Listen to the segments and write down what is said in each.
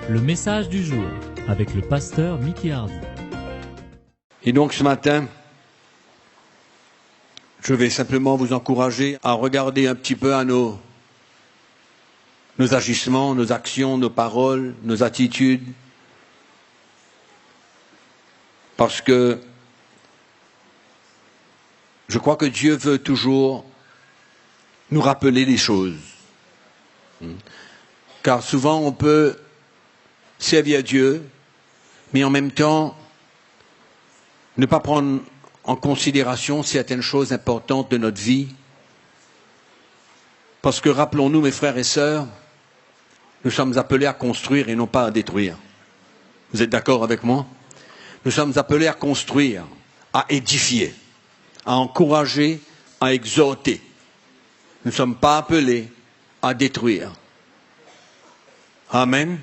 Le message du jour avec le pasteur Mickey Hardy. Et donc ce matin, je vais simplement vous encourager à regarder un petit peu à nos agissements, nos actions, nos paroles, nos attitudes. Parce que je crois que Dieu veut toujours nous rappeler les choses. Car souvent on peut servir Dieu, mais en même temps ne pas prendre en considération certaines choses importantes de notre vie. Parce que rappelons-nous, mes frères et sœurs, nous sommes appelés à construire et non pas à détruire. Vous êtes d'accord avec moi? Nous sommes appelés à construire, à édifier, à encourager, à exhorter. Nous ne sommes pas appelés à détruire. Amen.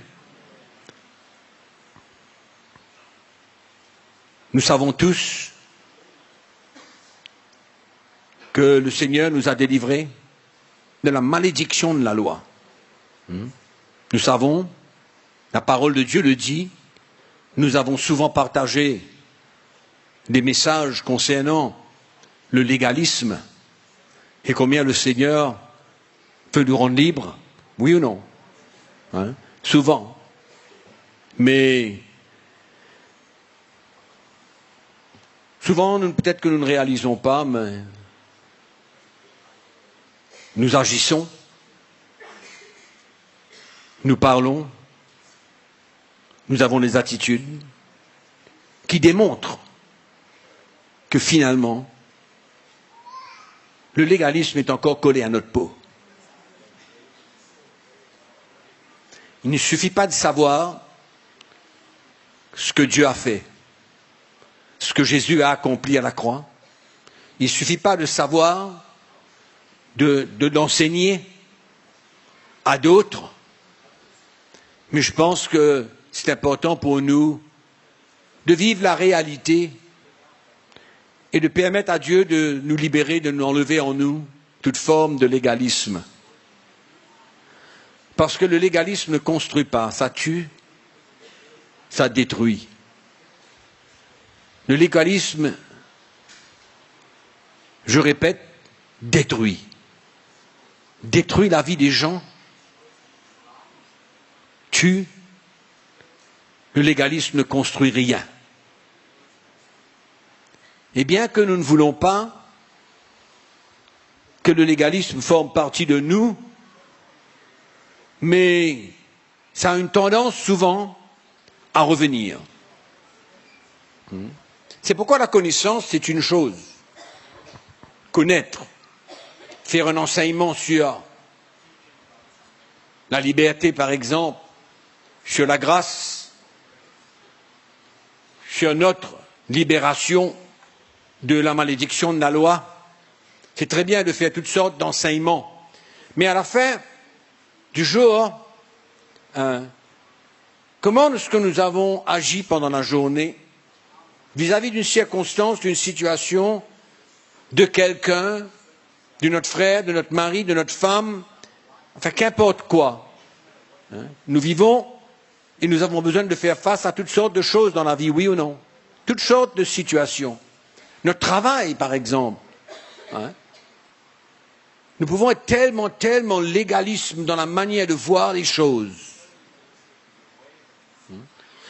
Nous savons tous que le Seigneur nous a délivrés de la malédiction de la loi. Nous savons, la parole de Dieu le dit, nous avons souvent partagé des messages concernant le légalisme et combien le Seigneur veut nous rendre libres, oui ou non? Souvent. Mais souvent, peut-être que nous ne réalisons pas, mais nous agissons, nous parlons, nous avons des attitudes qui démontrent que finalement, le légalisme est encore collé à notre peau. Il ne suffit pas de savoir ce que Dieu a fait, ce que Jésus a accompli à la croix. Il ne suffit pas de savoir, de l'enseigner à d'autres, mais je pense que c'est important pour nous de vivre la réalité et de permettre à Dieu de nous libérer, de nous enlever en nous toute forme de légalisme. Parce que le légalisme ne construit pas, ça tue, ça détruit. Le légalisme, je répète, détruit. Détruit la vie des gens, tue. Le légalisme ne construit rien. Et bien que nous ne voulons pas que le légalisme forme partie de nous, mais ça a une tendance souvent à revenir. C'est pourquoi la connaissance, c'est une chose. Connaître, faire un enseignement sur la liberté, par exemple, sur la grâce, sur notre libération de la malédiction de la loi. C'est très bien de faire toutes sortes d'enseignements. Mais à la fin du jour, comment est-ce que nous avons agi pendant la journée vis-à-vis d'une circonstance, d'une situation, de quelqu'un, de notre frère, de notre mari, de notre femme, enfin qu'importe quoi. Nous vivons et nous avons besoin de faire face à toutes sortes de choses dans la vie, oui ou non? Toutes sortes de situations. Notre travail, par exemple. Nous pouvons être tellement légalistes dans la manière de voir les choses.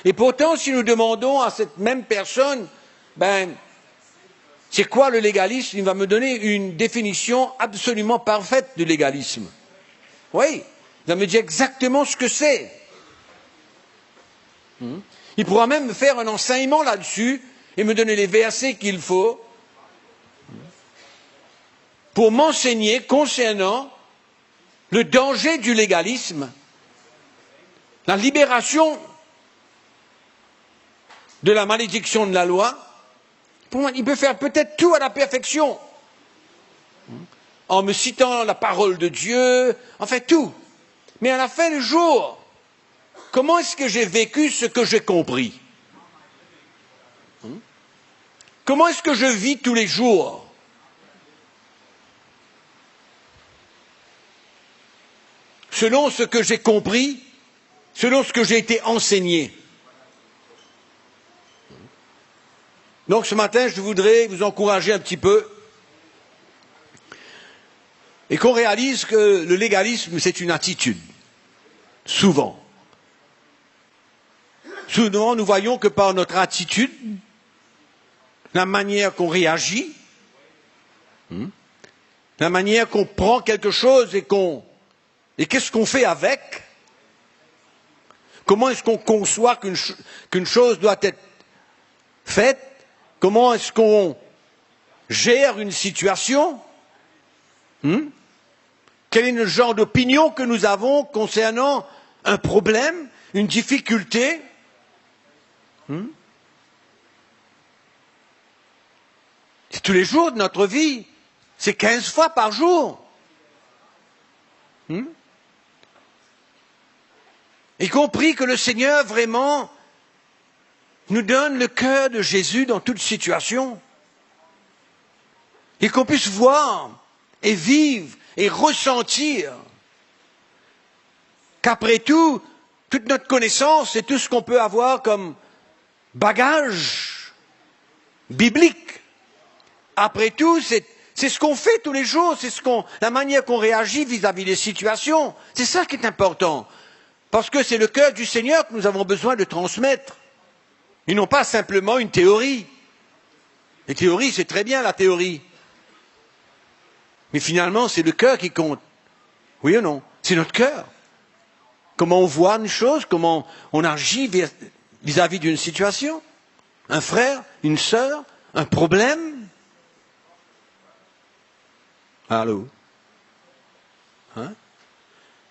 Et pourtant, si nous demandons à cette même personne, c'est quoi le légalisme? Il va me donner une définition absolument parfaite du légalisme. Oui, il va me dire exactement ce que c'est. Il pourra même me faire un enseignement là-dessus et me donner les versets qu'il faut pour m'enseigner concernant le danger du légalisme, la libération de la malédiction de la loi. Pour moi, il peut faire peut-être tout à la perfection, en me citant la parole de Dieu, enfin tout. Mais à la fin du jour, comment est-ce que j'ai vécu ce que j'ai compris? Comment est-ce que je vis tous les jours? Selon ce que j'ai compris, selon ce que j'ai été enseigné. Donc ce matin, je voudrais vous encourager un petit peu et qu'on réalise que le légalisme, c'est une attitude. Souvent. Souvent, nous voyons que par notre attitude, la manière qu'on réagit, la manière qu'on prend quelque chose et qu'est-ce qu'on fait avec, comment est-ce qu'on conçoit qu'une chose doit être faite, comment est-ce qu'on gère une situation, quel est le genre d'opinion que nous avons concernant un problème, une difficulté. C'est tous les jours de notre vie. C'est 15 fois par jour. Y compris que le Seigneur vraiment nous donne le cœur de Jésus dans toute situation. Et qu'on puisse voir et vivre et ressentir qu'après tout, toute notre connaissance et tout ce qu'on peut avoir comme bagage biblique, après tout, c'est ce qu'on fait tous les jours, c'est la manière qu'on réagit vis-à-vis des situations. C'est ça qui est important. Parce que c'est le cœur du Seigneur que nous avons besoin de transmettre. Et non pas simplement une théorie. Les théories, c'est très bien la théorie. Mais finalement, c'est le cœur qui compte. Oui ou non? C'est notre cœur. Comment on voit une chose, comment on agit vis-à-vis d'une situation. Un frère, une sœur, un problème. Allô?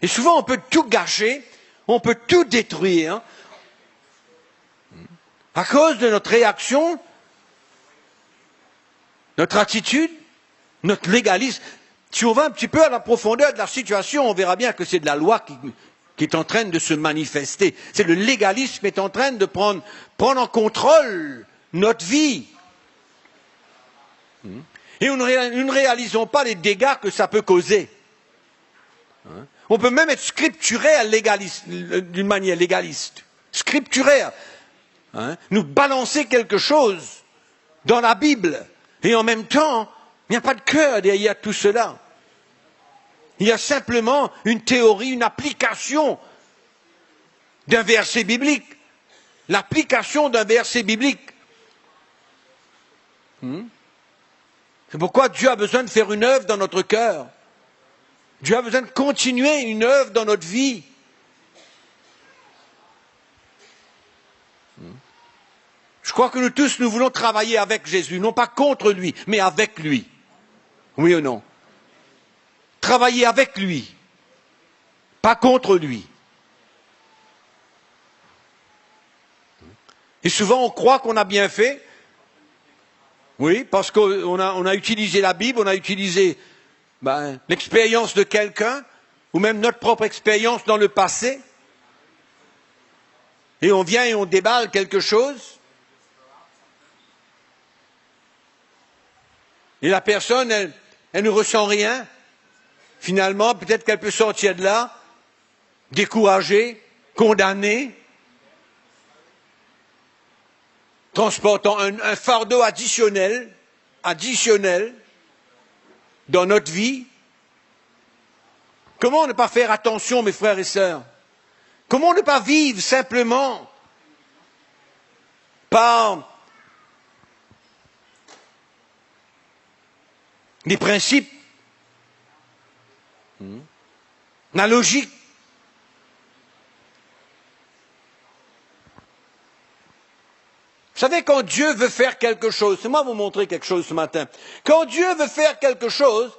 Et souvent, on peut tout gâcher, on peut tout détruire à cause de notre réaction, notre attitude, notre légalisme. Si on va un petit peu à la profondeur de la situation, on verra bien que c'est de la loi qui est en train de se manifester. C'est le légalisme qui est en train de prendre en contrôle notre vie. Et nous ne réalisons pas les dégâts que ça peut causer. On peut même être scripturaire d'une manière légaliste. Scripturaire. Nous balancer quelque chose dans la Bible. Et en même temps, il n'y a pas de cœur derrière tout cela. Il y a simplement une théorie, une application d'un verset biblique. L'application d'un verset biblique. C'est pourquoi Dieu a besoin de faire une œuvre dans notre cœur. Dieu a besoin de continuer une œuvre dans notre vie. Je crois que nous tous, nous voulons travailler avec Jésus, non pas contre lui, mais avec lui. Oui ou non? Travailler avec lui, pas contre lui. Et souvent, on croit qu'on a bien fait. Oui, parce qu'on a utilisé la Bible, on a utilisé l'expérience de quelqu'un, ou même notre propre expérience dans le passé. Et on vient et on déballe quelque chose. Et la personne, elle ne ressent rien. Finalement, peut-être qu'elle peut sortir de là, découragée, condamnée, transportant un fardeau additionnel dans notre vie. Comment ne pas faire attention, mes frères et sœurs? Comment ne pas vivre simplement par des principes, la logique? Vous savez, quand Dieu veut faire quelque chose, c'est moi vous montrer quelque chose ce matin. Quand Dieu veut faire quelque chose,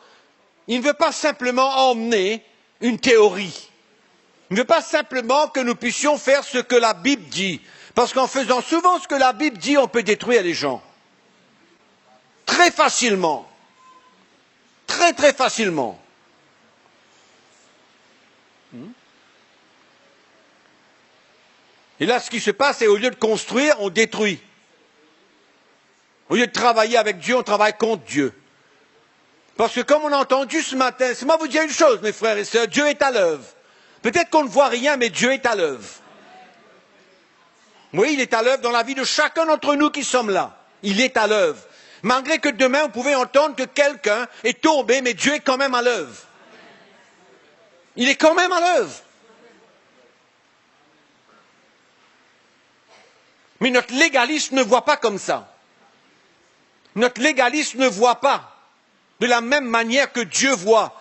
il ne veut pas simplement emmener une théorie. Il ne veut pas simplement que nous puissions faire ce que la Bible dit. Parce qu'en faisant souvent ce que la Bible dit, on peut détruire les gens. Très facilement. Très très facilement. Et là, ce qui se passe, c'est au lieu de construire, on détruit. Au lieu de travailler avec Dieu, on travaille contre Dieu. Parce que comme on a entendu ce matin, c'est moi vous dire une chose, mes frères et sœurs, Dieu est à l'œuvre. Peut-être qu'on ne voit rien, mais Dieu est à l'œuvre. Oui, il est à l'œuvre dans la vie de chacun d'entre nous qui sommes là. Il est à l'œuvre. Malgré que demain, vous pouvez entendre que quelqu'un est tombé, mais Dieu est quand même à l'œuvre. Il est quand même à l'œuvre. Mais notre légalisme ne voit pas comme ça. Notre légalisme ne voit pas de la même manière que Dieu voit.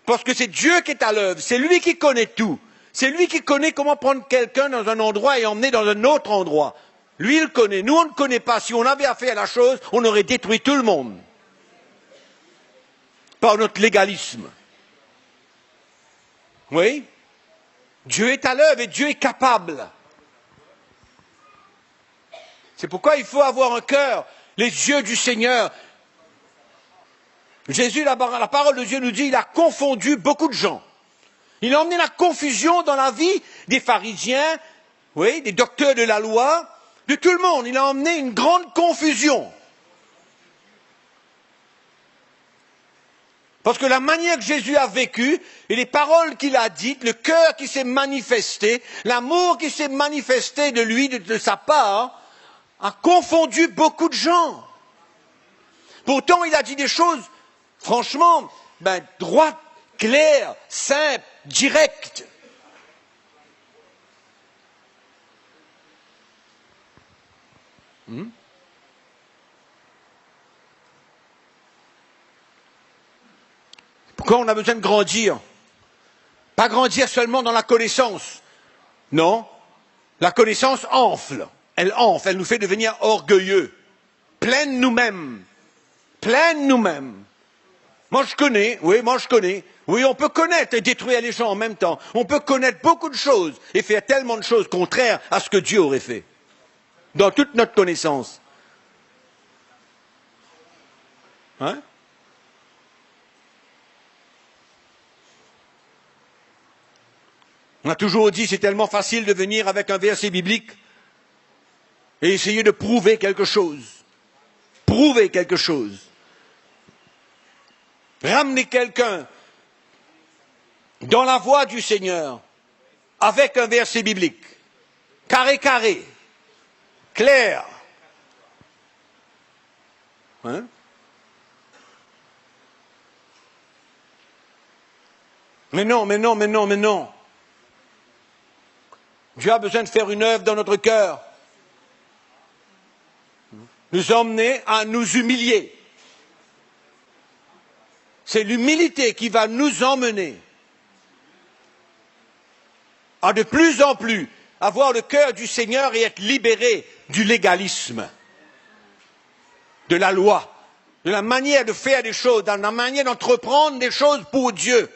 Parce que c'est Dieu qui est à l'œuvre, c'est lui qui connaît tout. C'est lui qui connaît comment prendre quelqu'un dans un endroit et emmener dans un autre endroit. Lui, il connaît. Nous, on ne connaît pas. Si on avait affaire à la chose, on aurait détruit tout le monde. Par notre légalisme. Oui? Dieu est à l'œuvre et Dieu est capable. C'est pourquoi il faut avoir un cœur, les yeux du Seigneur. Jésus, la parole de Dieu nous dit, il a confondu beaucoup de gens. Il a emmené la confusion dans la vie des pharisiens, oui, des docteurs de la loi, de tout le monde. Il a emmené une grande confusion. Parce que la manière que Jésus a vécu, et les paroles qu'il a dites, le cœur qui s'est manifesté, l'amour qui s'est manifesté de lui, de sa part, a confondu beaucoup de gens. Pourtant, il a dit des choses, franchement, droites, claires, simples, directes. Pourquoi on a besoin de grandir? Pas grandir seulement dans la connaissance. Non, la connaissance enfle. Elle enfle, elle nous fait devenir orgueilleux. Plein de nous-mêmes. Plein de nous-mêmes. Moi je connais. Oui, on peut connaître et détruire les gens en même temps. On peut connaître beaucoup de choses et faire tellement de choses contraires à ce que Dieu aurait fait. Dans toute notre connaissance. Hein? On a toujours dit, c'est tellement facile de venir avec un verset biblique et essayer de prouver quelque chose. Prouver quelque chose. Ramener quelqu'un dans la voie du Seigneur avec un verset biblique. Carré, clair. Hein? Mais non. Dieu a besoin de faire une œuvre dans notre cœur. Nous emmener à nous humilier. C'est l'humilité qui va nous emmener à de plus en plus avoir le cœur du Seigneur et être libérés du légalisme, de la loi, de la manière de faire des choses, de la manière d'entreprendre des choses pour Dieu.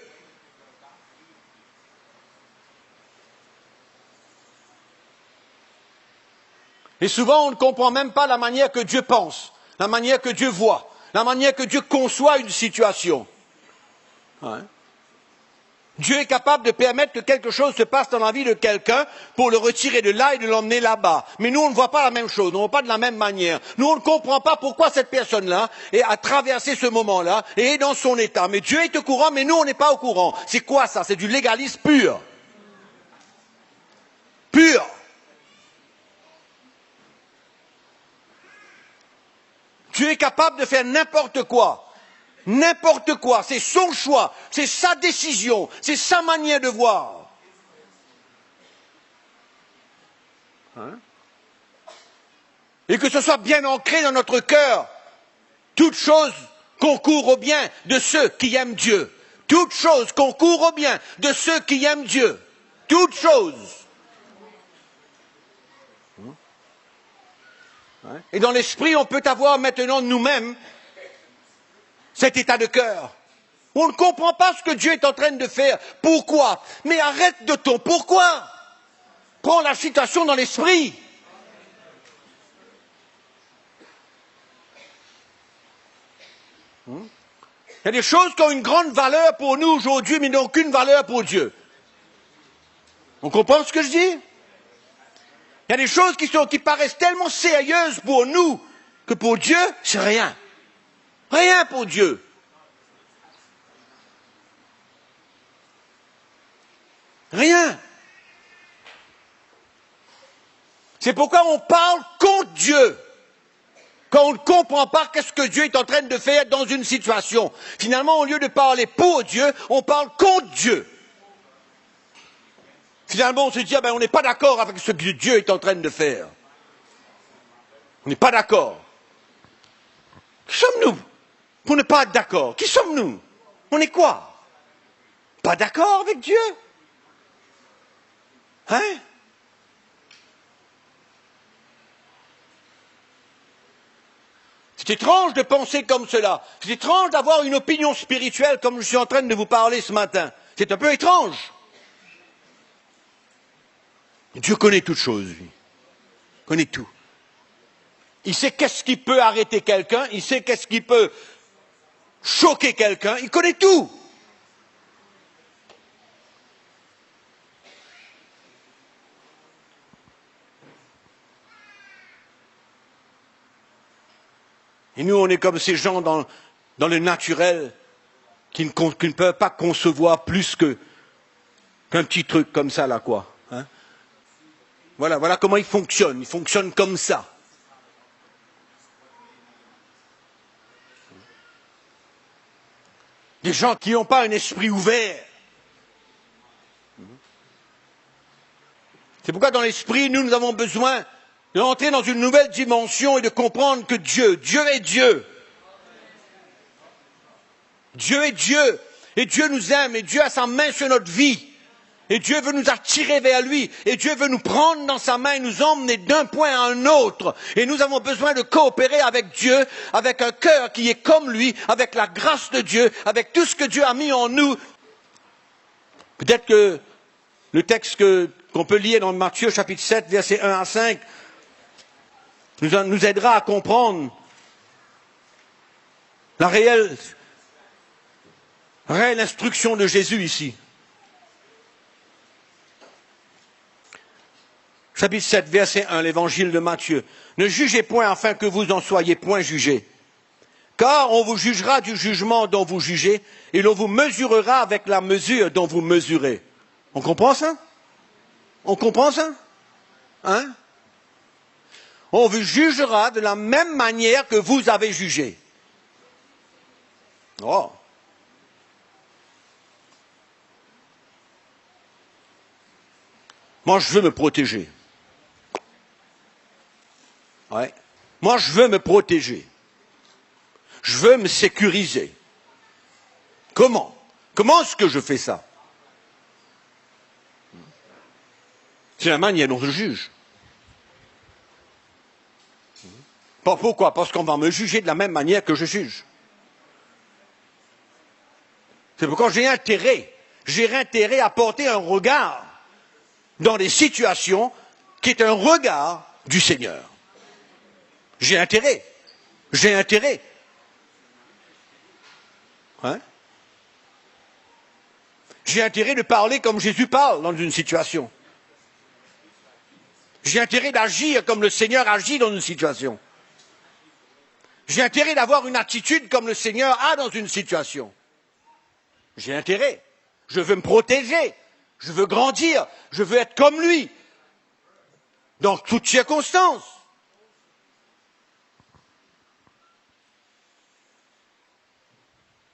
Et souvent, on ne comprend même pas la manière que Dieu pense, la manière que Dieu voit, la manière que Dieu conçoit une situation. Hein? Dieu est capable de permettre que quelque chose se passe dans la vie de quelqu'un pour le retirer de là et de l'emmener là-bas. Mais nous, on ne voit pas la même chose, on ne voit pas de la même manière. Nous, on ne comprend pas pourquoi cette personne-là a traversé ce moment-là et est dans son état. Mais Dieu est au courant, mais nous, on n'est pas au courant. C'est quoi ça? C'est du légalisme pur. Pur. Dieu est capable de faire n'importe quoi. N'importe quoi. C'est son choix. C'est sa décision. C'est sa manière de voir. Hein? Et que ce soit bien ancré dans notre cœur. Toute chose concourt au bien de ceux qui aiment Dieu. Toute chose concourt au bien de ceux qui aiment Dieu. Toute chose. Et dans l'esprit, on peut avoir maintenant nous-mêmes cet état de cœur. On ne comprend pas ce que Dieu est en train de faire. Pourquoi? Mais arrête de ton pourquoi. Prends la situation dans l'esprit. Il y a des choses qui ont une grande valeur pour nous aujourd'hui, mais n'ont aucune valeur pour Dieu. On comprend ce que je dis? Il y a des choses qui paraissent tellement sérieuses pour nous que pour Dieu, c'est rien. Rien pour Dieu. Rien. C'est pourquoi on parle contre Dieu. Quand on ne comprend pas qu'est-ce que Dieu est en train de faire dans une situation. Finalement, au lieu de parler pour Dieu, on parle contre Dieu. Finalement, on se dit, on n'est pas d'accord avec ce que Dieu est en train de faire. On n'est pas d'accord. Qui sommes-nous pour ne pas être d'accord? Qui sommes-nous? On est quoi? Pas d'accord avec Dieu? Hein? C'est étrange de penser comme cela. C'est étrange d'avoir une opinion spirituelle comme je suis en train de vous parler ce matin. C'est un peu étrange. Dieu connaît toutes choses, lui. Il connaît tout. Il sait qu'est-ce qui peut arrêter quelqu'un, il sait qu'est-ce qui peut choquer quelqu'un, il connaît tout. Et nous, on est comme ces gens dans le naturel qui ne peuvent pas concevoir plus qu'un petit truc comme ça, là, quoi. Hein? Voilà comment ils fonctionnent comme ça. Des gens qui n'ont pas un esprit ouvert. C'est pourquoi dans l'esprit, nous avons besoin d'entrer dans une nouvelle dimension et de comprendre que Dieu est Dieu. Dieu est Dieu. Et Dieu nous aime. Et Dieu a sa main sur notre vie. Et Dieu veut nous attirer vers lui. Et Dieu veut nous prendre dans sa main et nous emmener d'un point à un autre. Et nous avons besoin de coopérer avec Dieu, avec un cœur qui est comme lui, avec la grâce de Dieu, avec tout ce que Dieu a mis en nous. Peut-être que le texte qu'on peut lire dans Matthieu chapitre 7, versets 1 à 5, nous aidera à comprendre la réelle instruction de Jésus ici. Chapitre 7, verset 1, l'évangile de Matthieu. Ne jugez point afin que vous en soyez point jugés. Car on vous jugera du jugement dont vous jugez, et l'on vous mesurera avec la mesure dont vous mesurez. On comprend ça? On comprend ça? Hein? On vous jugera de la même manière que vous avez jugé. Oh. Moi, je veux me protéger. Ouais. Moi, je veux me protéger. Je veux me sécuriser. Comment? Comment est-ce que je fais ça? C'est la manière dont je juge. Pourquoi? Parce qu'on va me juger de la même manière que je juge. C'est pourquoi j'ai intérêt à porter un regard dans des situations qui est un regard du Seigneur. J'ai intérêt. Hein? J'ai intérêt de parler comme Jésus parle dans une situation. J'ai intérêt d'agir comme le Seigneur agit dans une situation. J'ai intérêt d'avoir une attitude comme le Seigneur a dans une situation. J'ai intérêt. Je veux me protéger. Je veux grandir. Je veux être comme lui. Dans toutes circonstances.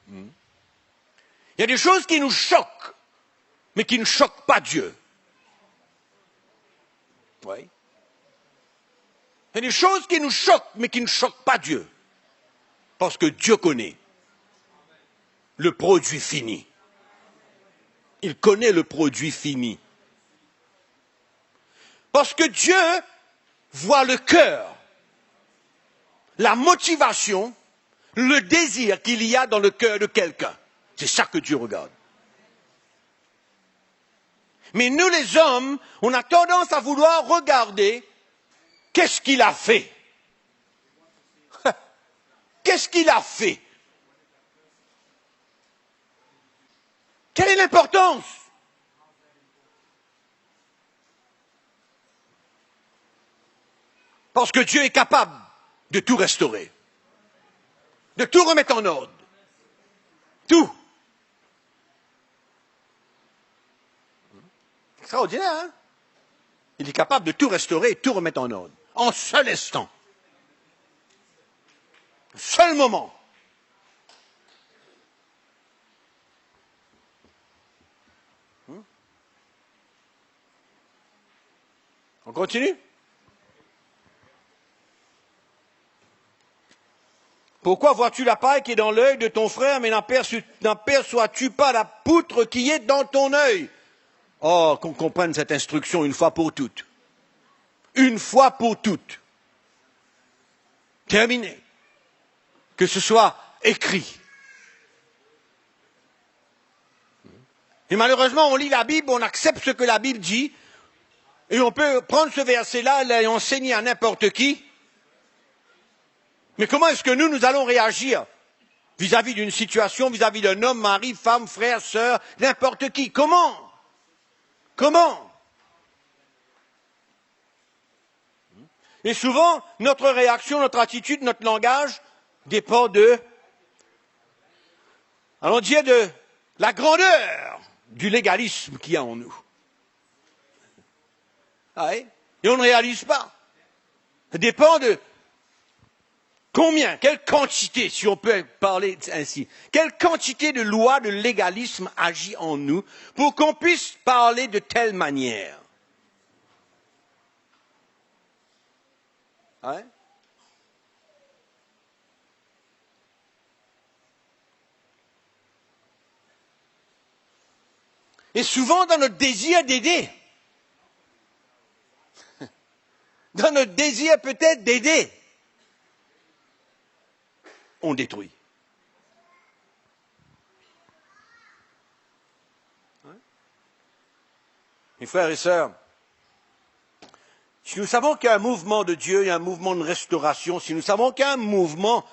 Il y a des choses qui nous choquent, mais qui ne choquent pas Dieu. Oui. Il y a des choses qui nous choquent, mais qui ne choquent pas Dieu. Parce que Dieu connaît le produit fini. Il connaît le produit fini. Parce que Dieu voit le cœur, la motivation, le désir qu'il y a dans le cœur de quelqu'un. C'est ça que Dieu regarde. Mais nous les hommes, on a tendance à vouloir regarder qu'est-ce qu'il a fait. Qu'est-ce qu'il a fait? Quelle est l'importance? Parce que Dieu est capable de tout restaurer, de tout remettre en ordre. Tout. Extraordinaire, hein? Il est capable de tout restaurer et tout remettre en ordre. En seul instant. Un seul moment. On continue? Pourquoi vois-tu la paille qui est dans l'œil de ton frère, mais n'aperçois-tu pas la poutre qui est dans ton œil? Oh, qu'on comprenne cette instruction une fois pour toutes. Une fois pour toutes. Terminé. Que ce soit écrit. Et malheureusement, on lit la Bible, on accepte ce que la Bible dit, et on peut prendre ce verset-là et enseigner à n'importe qui. Mais comment est-ce que nous allons réagir vis-à-vis d'une situation, vis-à-vis d'un homme, mari, femme, frère, sœur, n'importe qui? Comment? Comment? Et souvent, notre réaction, notre attitude, notre langage dépend allons dire, de la grandeur du légalisme qu'il y a en nous. Ah oui? Et on ne réalise pas. Ça dépend de combien, quelle quantité, si on peut parler ainsi, quelle quantité de loi de légalisme agit en nous pour qu'on puisse parler de telle manière. Ouais. Et souvent dans notre désir d'aider, dans notre désir peut-être d'aider, on détruit. Mes frères et sœurs, si nous savons qu'il y a un mouvement de Dieu, il y a un mouvement de restauration, si nous savons qu'il y a un mouvement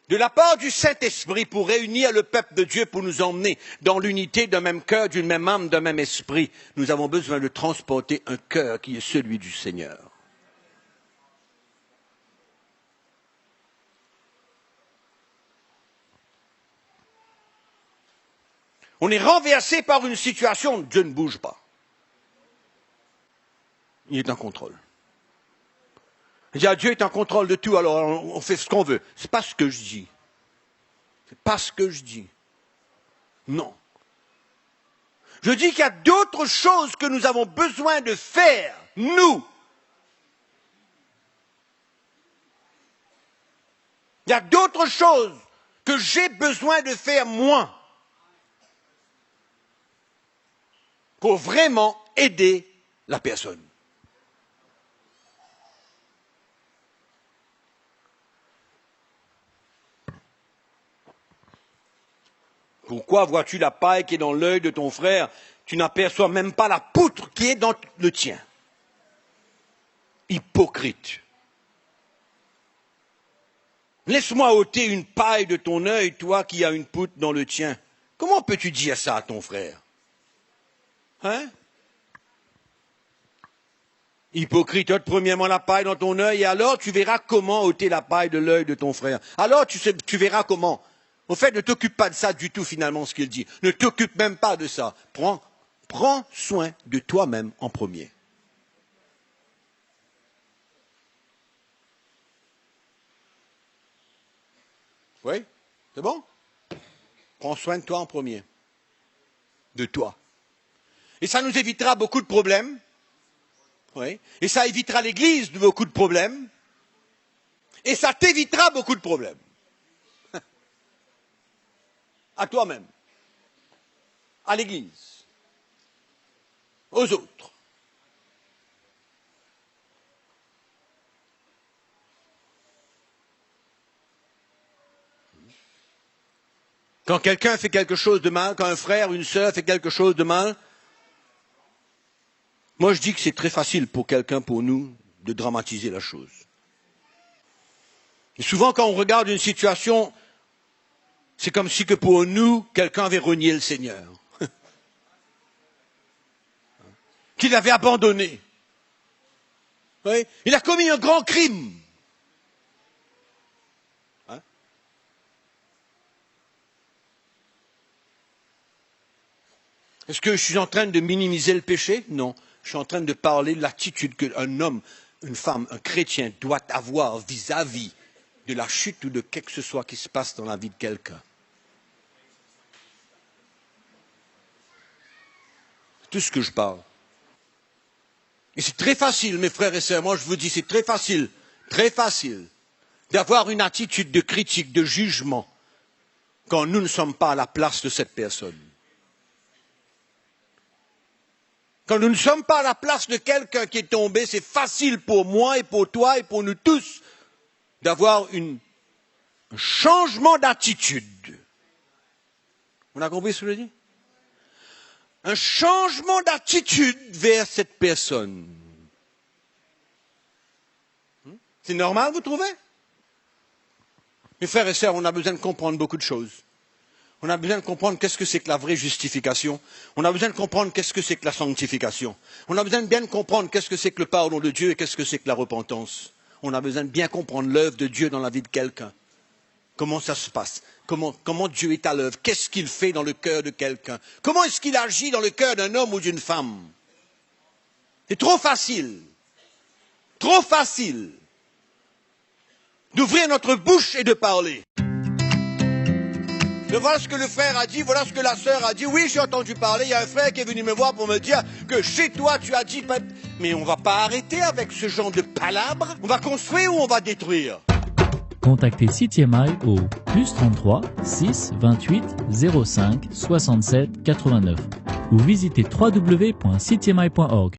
de la part du Saint-Esprit pour réunir le peuple de Dieu, pour nous emmener dans l'unité d'un même cœur, d'une même âme, d'un même esprit, nous avons besoin de transporter un cœur qui est celui du Seigneur. On est renversé par une situation, Dieu ne bouge pas. Il est en contrôle. Dieu est en contrôle de tout, alors on fait ce qu'on veut. C'est pas ce que je dis. C'est pas ce que je dis. Non. Je dis qu'il y a d'autres choses que nous avons besoin de faire, nous. Il y a d'autres choses que j'ai besoin de faire, moi, pour vraiment aider la personne. Pourquoi vois-tu la paille qui est dans l'œil de ton frère? Tu n'aperçois même pas la poutre qui est dans le tien. Hypocrite. Laisse-moi ôter une paille de ton œil, toi qui as une poutre dans le tien. Comment peux-tu dire ça à ton frère? Hein? Hypocrite, ôte premièrement la paille dans ton œil, et alors tu verras comment ôter la paille de l'œil de ton frère. Alors tu verras comment. Au fait, ne t'occupe pas de ça du tout, finalement, ce qu'il dit. Ne t'occupe même pas de ça. Prends soin de toi-même en premier. Oui? C'est bon? Prends soin de toi en premier. De toi. Et ça nous évitera beaucoup de problèmes. Oui. Et ça évitera l'Église de beaucoup de problèmes. Et ça t'évitera beaucoup de problèmes. À toi-même, à l'Église, aux autres. Quand quelqu'un fait quelque chose de mal, quand un frère ou une sœur fait quelque chose de mal, moi je dis que c'est très facile pour quelqu'un, pour nous, de dramatiser la chose. Et souvent quand on regarde une situation, c'est comme si que pour nous, quelqu'un avait renié le Seigneur. Qu'il avait abandonné. Oui? Il a commis un grand crime. Hein? Est-ce que je suis en train de minimiser le péché? Non. Je suis en train de parler de l'attitude qu'un homme, une femme, un chrétien doit avoir vis-à-vis de la chute ou de quelque que ce soit qui se passe dans la vie de quelqu'un. C'est tout ce que je parle. Et c'est très facile, mes frères et sœurs, moi je vous dis, c'est très facile d'avoir une attitude de critique, de jugement, quand nous ne sommes pas à la place de cette personne. Quand nous ne sommes pas à la place de quelqu'un qui est tombé, c'est facile pour moi et pour toi et pour nous tous d'avoir un changement d'attitude. On a compris ce que je dis? Un changement d'attitude vers cette personne. C'est normal, vous trouvez? Mes frères et sœurs, on a besoin de comprendre beaucoup de choses. On a besoin de comprendre qu'est-ce que c'est que la vraie justification. On a besoin de comprendre qu'est-ce que c'est que la sanctification. On a besoin de bien comprendre qu'est-ce que c'est que le pardon de Dieu et qu'est-ce que c'est que la repentance. On a besoin de bien comprendre l'œuvre de Dieu dans la vie de quelqu'un. Comment ça se passe? Comment Dieu est à l'œuvre? Qu'est-ce qu'il fait dans le cœur de quelqu'un? Comment est-ce qu'il agit dans le cœur d'un homme ou d'une femme? C'est trop facile d'ouvrir notre bouche et de parler. Et voilà ce que le frère a dit, voilà ce que la sœur a dit. Oui, j'ai entendu parler, il y a un frère qui est venu me voir pour me dire que chez toi tu as dit... Mais on ne va pas arrêter avec ce genre de palabres. On va construire ou on va détruire? Contactez CityMI au +33 6 28 05 67 89 ou visitez www.citymi.org.